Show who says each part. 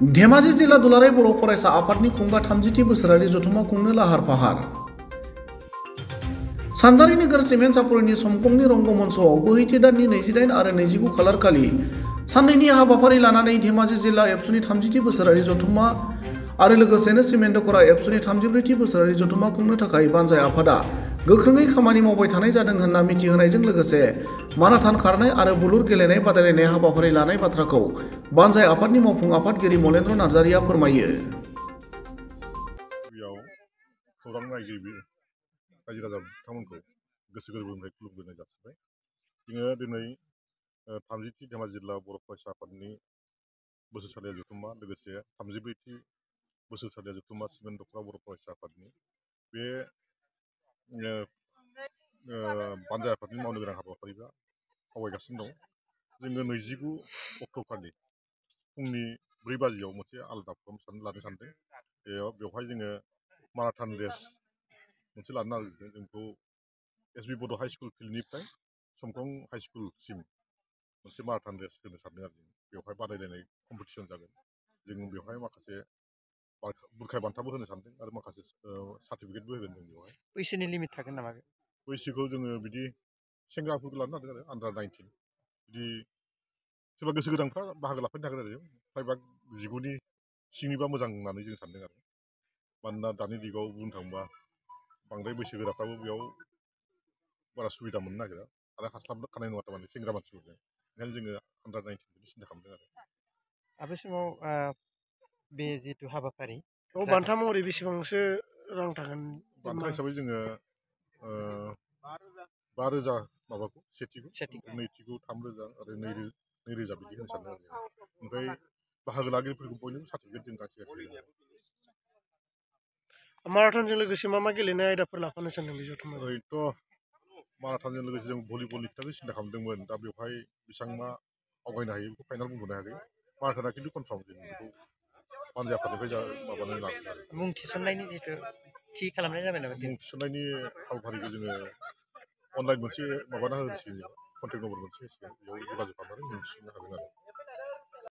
Speaker 1: धेमाजि जिल्ला दुलाराय बर' फरायसा आफादनि खुंगा 30थि बोसोरारि जथुम्मा खुंनो लाहार फाहार। सानजारि नोगोर सिमेन्ट सापरिनि समखंनि रंगमन्चआव बोहैथि दाननि 28 आरो 29 खालार खालि साननैनि हाबाफारि लानानै धेमाजि जिल्ला एबसुनि 30थि बोसोरारि जथुम्मा आरो लोगोसेनो सिमेन्ट दख'रा एबसुनि 34थि बोसोरारि जथुम्मा खुंनो थाखाय बानजाय आफादा गोख्रोङै खामानि मावबाय थानाय जादों होनना मिथिहोनायजों लोगोसे माराथन खारनाय आरो बुलुर गेलेनाय बादायलायनाय हाबाफारि लानाय बाथ्राखौ बानजाय आफादनि मावफुं आफादगिरि मलेन्द्र नार्जारिया फोरमायो।
Speaker 2: खौरां नायगिरि रायजो राजा बिथांमोनखौ गोसो गोरबोनिफ्राय खुलुमग्रोनाय जासिबाय। जोङो दिनै 30थि धेमाजि जिल्ला बर' फरायसा आफादनि बोसोरसालिया जथुम्मा लोगोसे 34थि बोसोरसालिया जथुम्मा सिमेन्ट दख'रा बर' फरायसा आफादनि बे बानजाय आफादनि मावनो गोनां हाबाफारिया आवगायगासिनो दं। जोङो 29 अक्ट'खालि फुंनि 4 बाजियाव मोनसे आलादा प्रग्राम लानो सानदों। बेवहाय जोङो माराथन रेस मोनसे लानो नागिरदों। जोंखौ एसबि बड' हाइ स्कुल फिल्डनिफ्राय समखं हाइ स्कुलसिम मोनसे माराथन रेस होनो सानदों आरो बेवहाय बादायलायनाय कम्पिटिसन जागोन। जों बेवहाय माखासे बुरखाय बान्थाबो होनो सानदों आरो माखासे सार्टिफिकेटबो होगोन। जों बेवहाय
Speaker 3: बैसोनि लिमिट थागोन नामा?
Speaker 2: बैसोखौ जोङो बिदि सेंग्राफोरखौ लानो नागिरदों आरो आन्डार 19 बिदि सोरबा गोसो गोनांफ्रा बाहागो लाफैनो हागोन आरो फ्रायबा 19नि सिंनिबा मोजां होननानै जों सानदों आरो मानोना दानि दिगाव बुंनो थाङोबा बांद्राय बैसोगोराफ्राबो बेयाव बारा सुबिदा मोननो नागिरा आरो हास्लाबखानाय नङा थारमाने सेंग्रा मानसिफोरजों। ओंखायनो जोङो आन्डार 19 सिन्था खालामदों आरो
Speaker 3: बे समाव बे जिथु हाबाफारि
Speaker 4: बान्था महरै बेसेबांसो रां थागोन?
Speaker 2: बान्था हिसाबै जोङो 5,000 माबाखौ सेथिखौ, नैथिखौ 3,000 आरो 2,000 बिदि होनो सानदों आरो ओमफ्राय बाहागो लागिरिफोरखौ बयनोबो सार्टिफिकेट जों गांसे
Speaker 4: माराथनजों लोगोसे मा मा गेलेनाय आयदाफोर लाफानो सानदों बे जथुम्मायाव?
Speaker 2: ओरैनोथ' माराथनजों लोगोसे जों भलिबलनि खोथाखौ सिन्था खालामदोंमोन। दा बेवहाय बेसेबां आवगायनो हायो बेखौ फाइनाल बुंथ'नो हायाखै। माराथना खिन्थु कनफार्म जों बेखौ बानजाय आफादनिफ्राय माबानानै लागोन आरो
Speaker 3: मुं थिसननायनि जिथु थि खालामनाय जाबाय नामा?
Speaker 2: मुं थिसननायनि हाबाफारिखौ जोङो अनलाइन मोनसे माबाना होसिगोन, कन्टेक्ट नम्बर मोनसे होसिगोन, बेयाव जगाजग खालामनानै मुं थिसननो हागोन आरो